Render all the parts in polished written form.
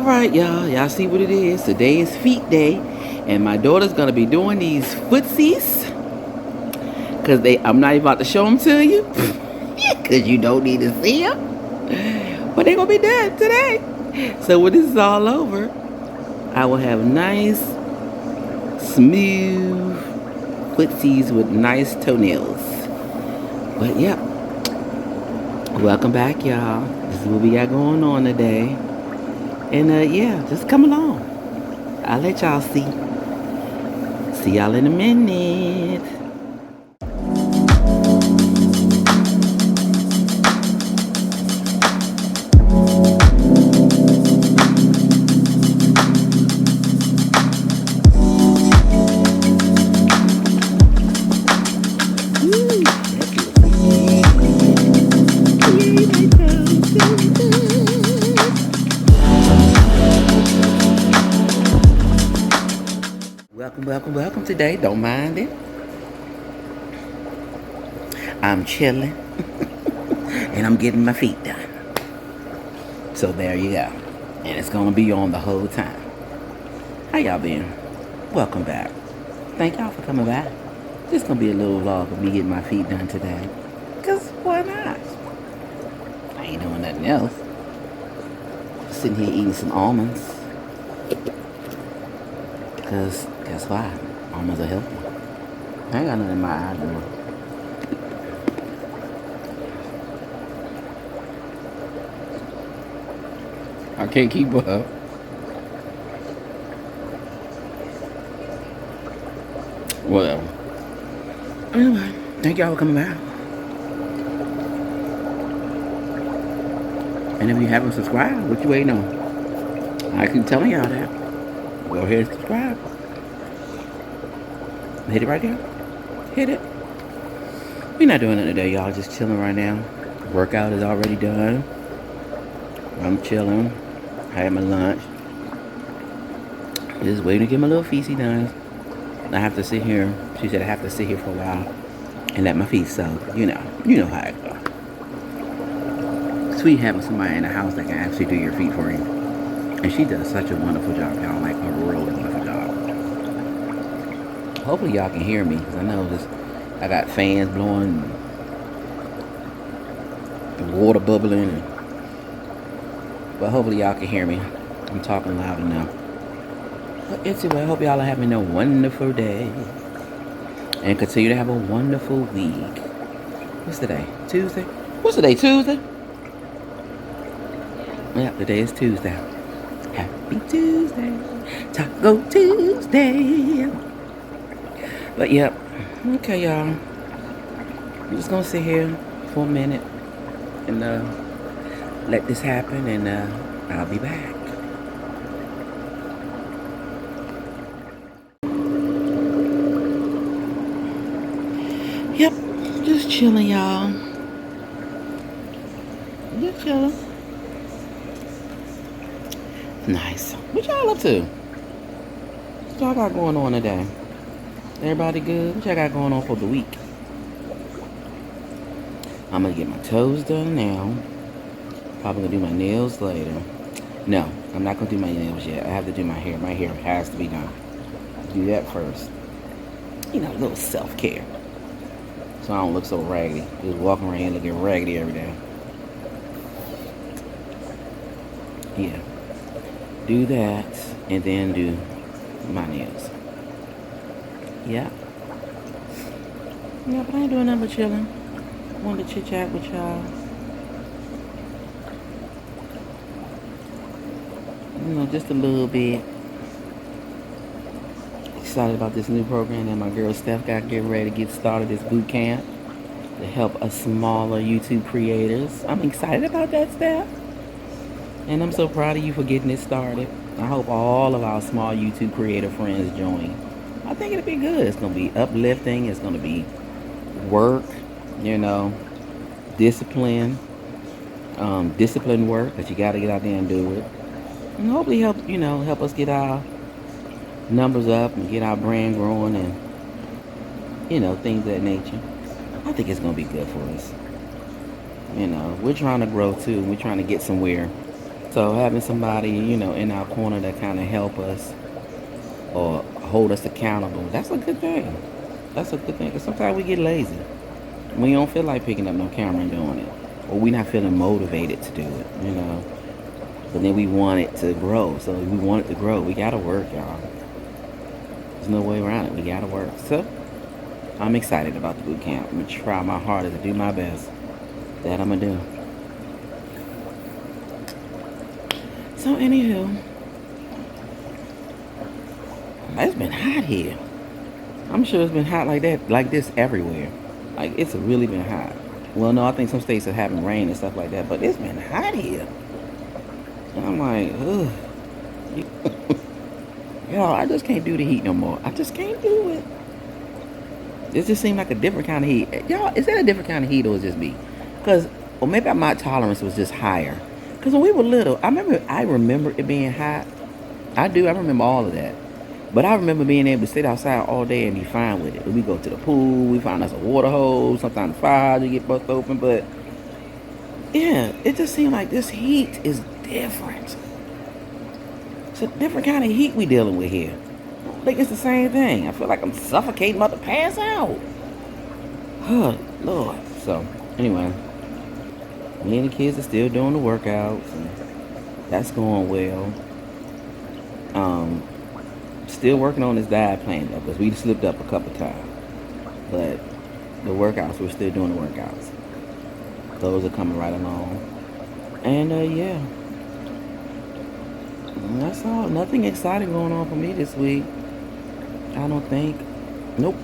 Alright, y'all see what it is. Today is feet day, and my daughter's gonna be doing these footsies because I'm not even about to show them to you because you don't need to see them, but they're gonna be done today. So when this is all over, I will have nice smooth footsies with nice toenails. But yep, welcome back, y'all. This is what we got going on today. And yeah, just come along. I'll let y'all see. See y'all in a minute. Welcome today. Don't mind it. I'm chilling and I'm getting my feet done. So there you go. And it's gonna be on the whole time. How y'all been? Welcome back. Thank y'all for coming back. This gonna be a little vlog of me getting my feet done today. Cause why not? I ain't doing nothing else. Sitting here eating some almonds. Cause guess why? Almonds are healthy. I ain't got nothing in my eye though. I can't keep up. Whatever. Anyway, thank y'all for coming back. And if you haven't subscribed, what you waiting on? I keep telling y'all that. Go ahead and subscribe. Hit it right there. Hit it. We're not doing it today, y'all. Just chilling right now. Workout is already done. I'm chilling. I had my lunch. Just waiting to get my little feecy done. I have to sit here. She said I have to sit here for a while and let my feet soak. You know how it goes. Sweet having somebody in the house that can actually do your feet for you. And she does such a wonderful job, y'all. Like a real wonderful job. Hopefully y'all can hear me, because I know I got fans blowing, and water bubbling, but hopefully y'all can hear me. I'm talking loud enough. But anyway, I hope y'all are having a wonderful day, and continue to have a wonderful week. What's today? Tuesday? What's today? Tuesday? Yeah, today is Tuesday. Happy Tuesday, Taco Tuesday. But yep, okay y'all. I'm just gonna sit here for a minute and let this happen, and I'll be back. Yep, just chilling, y'all. Just chilling. Nice. What y'all up to? What y'all got going on today? Everybody good? What y'all got going on for the week? I'm gonna get my toes done now. Probably gonna do my nails later. No, I'm not gonna do my nails yet. I have to do my hair. My hair has to be done. Do that first. You know, a little self-care. So I don't look so raggedy. Just walking around looking raggedy every day. Yeah. Do that, and then do my nails. Yeah. Yeah, but I ain't doing nothing but chilling. Wanted to chit chat with y'all. You know, just a little bit. Excited about this new program that my girl Steph got getting ready to get started, this boot camp to help us smaller YouTube creators. I'm excited about that, Steph. And I'm so proud of you for getting it started. I hope all of our small YouTube creator friends join. I think it'll be good. It's going to be uplifting. It's going to be work, discipline. Discipline work, because you got to get out there and do it. And hopefully help us get our numbers up and get our brand growing and, things of that nature. I think it's going to be good for us. We're trying to grow too. We're trying to get somewhere. So having somebody, in our corner that kind of help us or hold us accountable, that's a good thing. That's a good thing. Because sometimes we get lazy. We don't feel like picking up no camera and doing it. Or we not feeling motivated to do it. But then we want it to grow. So we want it to grow. We got to work, y'all. There's no way around it. We got to work. So I'm excited about the boot camp. I'm going to try my hardest to do my best. That I'm going to do. So anywho, it's been hot here. I'm sure it's been hot like that, like this everywhere. Like it's really been hot. Well, no, I think some states are having rain and stuff like that, but it's been hot here. And I'm like, ugh. Y'all, I just can't do the heat no more. I just can't do it. It just seemed like a different kind of heat. Y'all, is that a different kind of heat or is it just me? Because, or maybe my tolerance was just higher. Because when we were little, I remember it being hot. I remember all of that. But I remember being able to sit outside all day and be fine with it. We go to the pool, we find us a water hose, sometimes the fire to get bust open. But yeah, it just seemed like this heat is different. It's a different kind of heat we dealing with here. I don't think it's the same thing. I feel like I'm suffocating, about to pass out. Oh, Lord. So, anyway, me and the kids are still doing the workouts, and that's going well. Still working on this diet plan though, because we slipped up a couple times. But the workouts, we're still doing the workouts. Those are coming right along. And yeah. That's all. Nothing exciting going on for me this week. I don't think. Nope.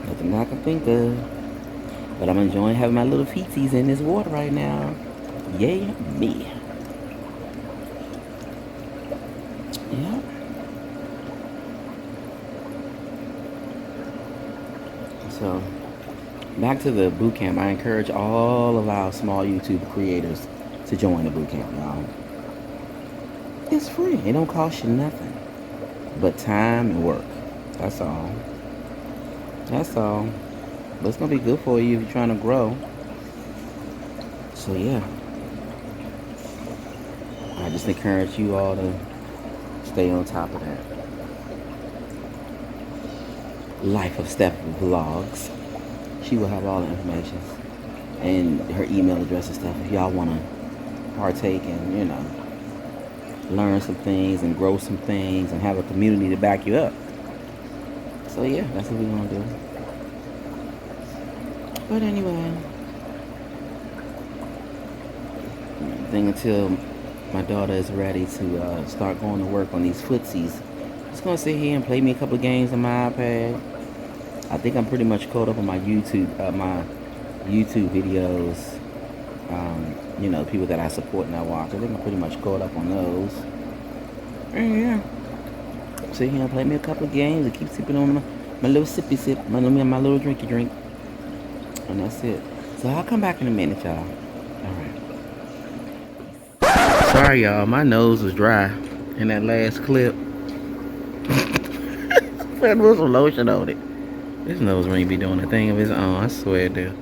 Nothing I can think of. But I'm enjoying having my little feetsies in this water right now. Yay me. Yeah. So, back to the boot camp. I encourage all of our small YouTube creators to join the boot camp, y'all. It's free. It don't cost you nothing but time and work. That's all. That's all. But it's going to be good for you if you're trying to grow. So, yeah. I just encourage you all to stay on top of that. Life of Steph vlogs. She will have all the information and her email address and stuff if y'all want to partake and, learn some things and grow some things and have a community to back you up. So yeah, that's what we want to do. But anyway, I think until my daughter is ready to start going to work on these footsies, just gonna sit here and play me a couple of games on my iPad. I think I'm pretty much caught up on my YouTube videos. The people that I support and I watch. I think I'm pretty much caught up on those. And yeah, sit here and play me a couple of games and keep sipping on my little sippy sip, my little drinky drink, and that's it. So I'll come back in a minute, y'all. All right. Sorry, y'all. My nose was dry in that last clip. Put some lotion on it. This nose ring be doing a thing of its own. I swear it do.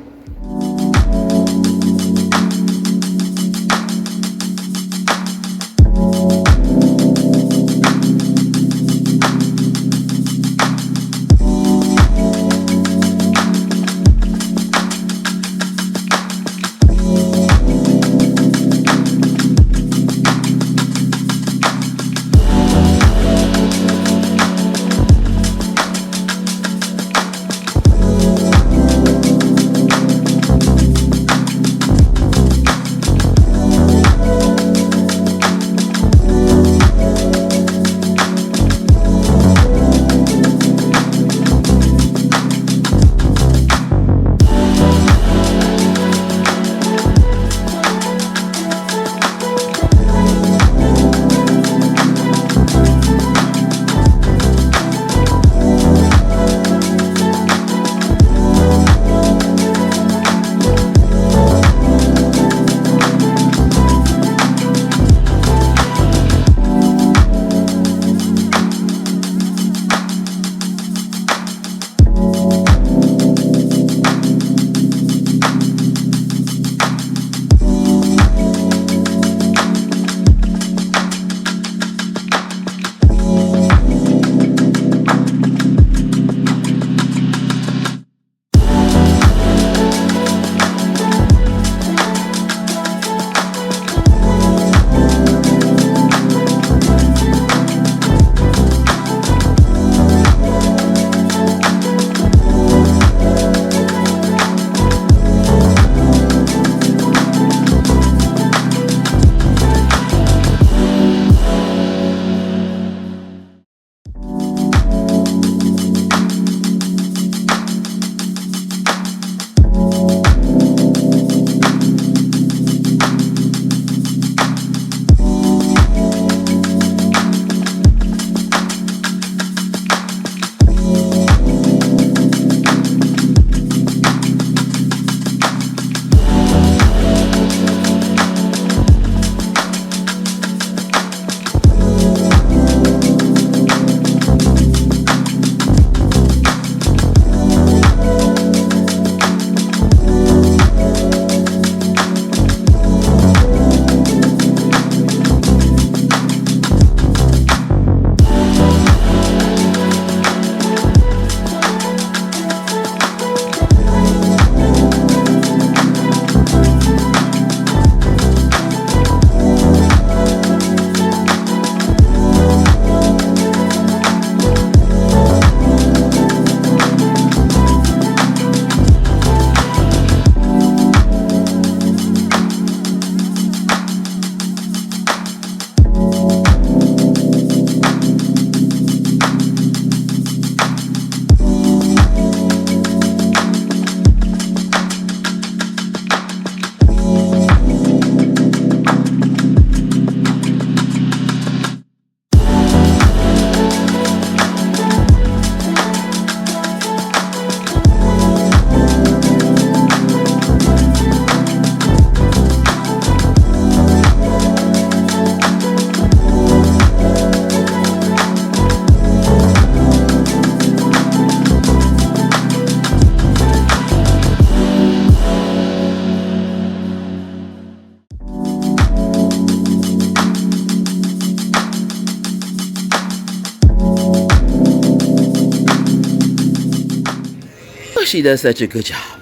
Whew, she does such a good job.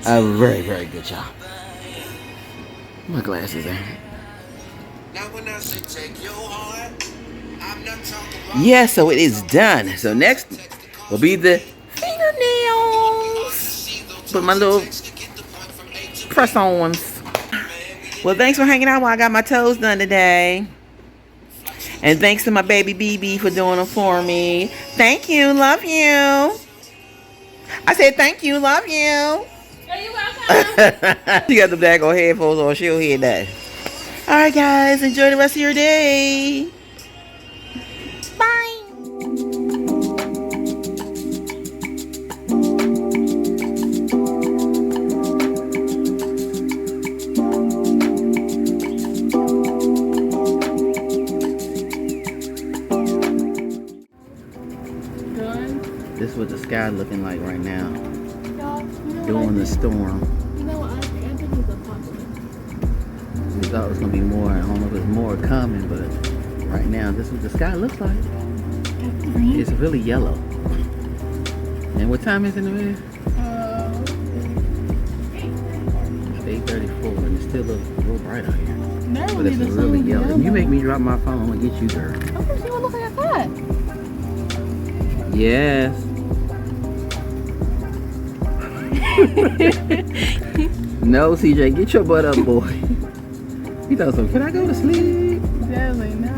A very, very good job. My glasses are. Yeah, so it is done. So next will be the fingernails. Put my little press-ons. Well, thanks for hanging out while I got my toes done today. And thanks to my baby BB for doing them for me. Thank you. Love you. I said thank you. Love you. Are you welcome? She got the daggone headphones on. She'll hear that. All right, guys. Enjoy the rest of your day. Bye. This is what the sky looking like right now. During the storm. You know what? I think it's a compliment. We thought it was gonna be more. I don't know if there's more coming, but right now this is what the sky looks like. It's really yellow. And what time is it in the minute? It's 8:34, and it still looks real bright out here. No, but it's really yellow. You make me drop my phone and get you, girl. Of course, you would look like that. Yes. No, CJ, get your butt up, boy. He thought so. Can I go to sleep? Definitely no.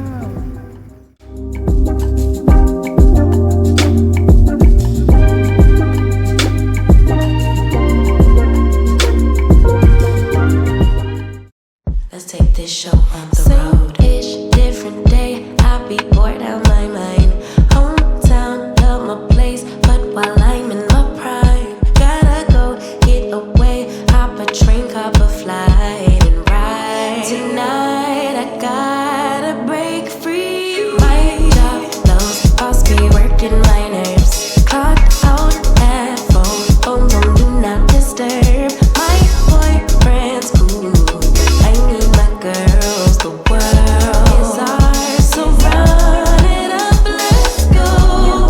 Let's take this show on the road. Ish, different day. I be bored out my mind. Hometown, love my place, but while I'm in my prime, gotta go get away. Hop a train, hop a flight, and ride. Tonight I gotta break free. My job, those boss be working my nerves. Clock out at 4. Oh no, do not disturb. My boyfriend's cool. I need my girls. The world is ours, so run it up. Let's go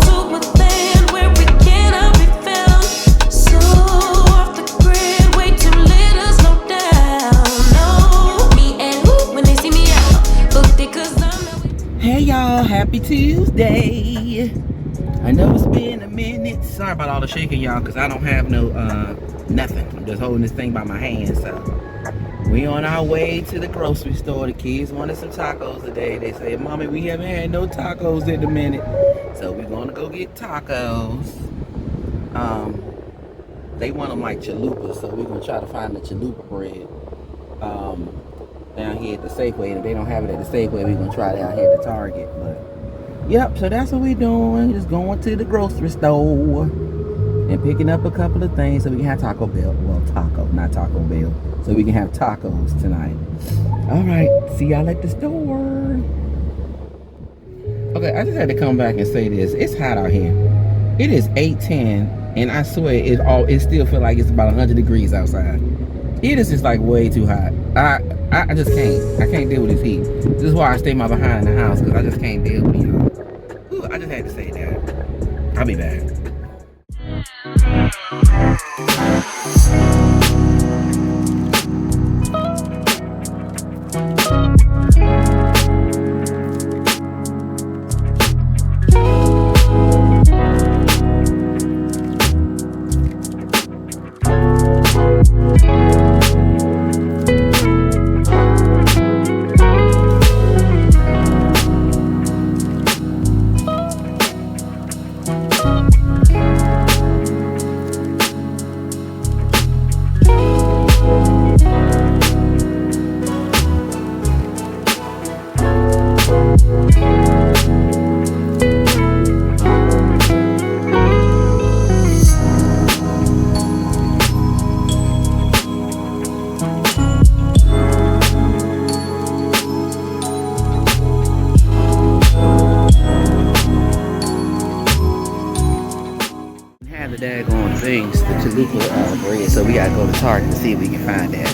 to a land where we cannot be found. So off the grid, way too little, slow down. No, me and who when they see me out, booked it 'cause I'm not. Hey y'all, happy Tuesday. I know it's been a minute. Sorry about all the shaking, y'all, because I don't have no nothing. I'm just holding this thing by my hand. So we on our way to the grocery store. The kids wanted some tacos today. They said, Mommy, we haven't had no tacos in a minute. So we're gonna go get tacos. They want them like chalupas, so we're gonna try to find the chalupa bread down here at the Safeway. And if they don't have it at the Safeway, we're gonna try it out here at the Target. But yep, so that's what we're doing. Just going to the grocery store and picking up a couple of things so we can have Taco Bell. Well, not Taco Bell. So we can have tacos tonight. All right, see y'all at the store. Okay, I just had to come back and say this. It's hot out here. It is 8:10, and I swear it still feel like it's about 100 degrees outside. It is just like way too hot. I just can't. I can't deal with this heat. This is why I stay my behind in the house, because I just can't deal with it. Ooh, I just had to say that. I'll be back. Daggone things, the chalupa bread, so we gotta go to Target to see if we can find that.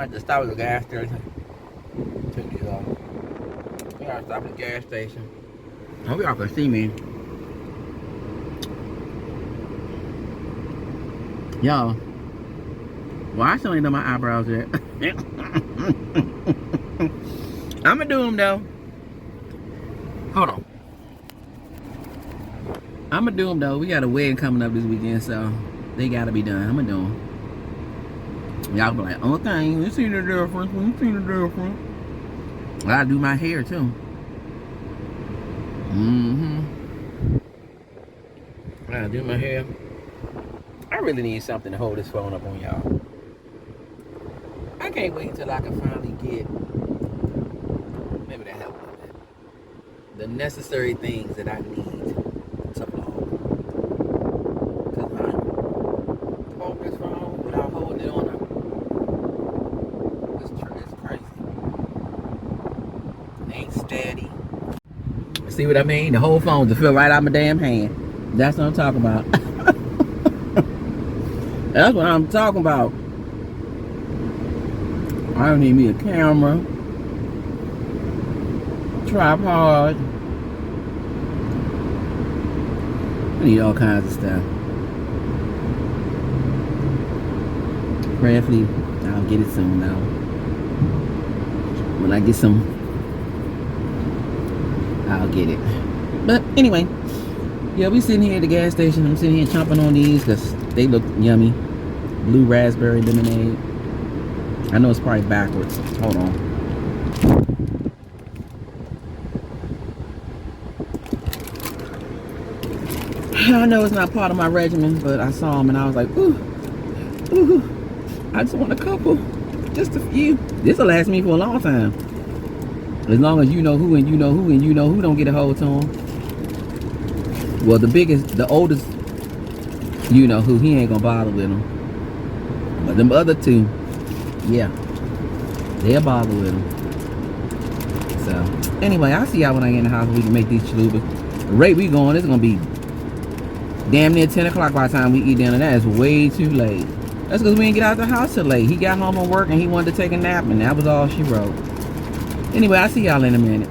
had to stop at the gas station. Took these off. We gotta stop at the gas station. I hope y'all can see me. Y'all, well, I still ain't done my eyebrows yet. I'ma do them though. Hold on. I'ma do them though. We got a wedding coming up this weekend, so they gotta be done. I'ma do them. Y'all be like, okay, you see the difference. You see the difference. I gotta do my hair too. I gotta do my hair. I really need something to hold this phone up on, y'all. I can't wait until I can finally get, maybe that helped a little bit, the necessary things that I need to vlog. Because I hold this phone without holding it on her. It's crazy. It ain't steady. See what I mean? The whole phone just fell right out my damn hand. That's what I'm talking about. That's what I'm talking about. I don't need me a camera, tripod. I need all kinds of stuff. Prayerfully, I'll get it soon now. When I get some, I'll get it. But anyway, yeah, we sitting here at the gas station. I'm sitting here chomping on these because they look yummy. Blue raspberry lemonade. I know it's probably backwards. Hold on. I know it's not part of my regimen, but I saw them and I was like, ooh, ooh, I just want a couple. Just a few. This will last me for a long time. As long as you know who and you know who and you know who don't get a hold to them. Well, the oldest, you know who, he ain't gonna bother with them. But them other two, yeah, they'll bother with them. So, anyway, I'll see y'all when I get in the house. We can make these chalupas. The rate we going, it's gonna be damn near 10 o'clock by the time we eat dinner. That is way too late. That's because we didn't get out of the house till late. He got home from work and he wanted to take a nap, and that was all she wrote. Anyway, I'll see y'all in a minute.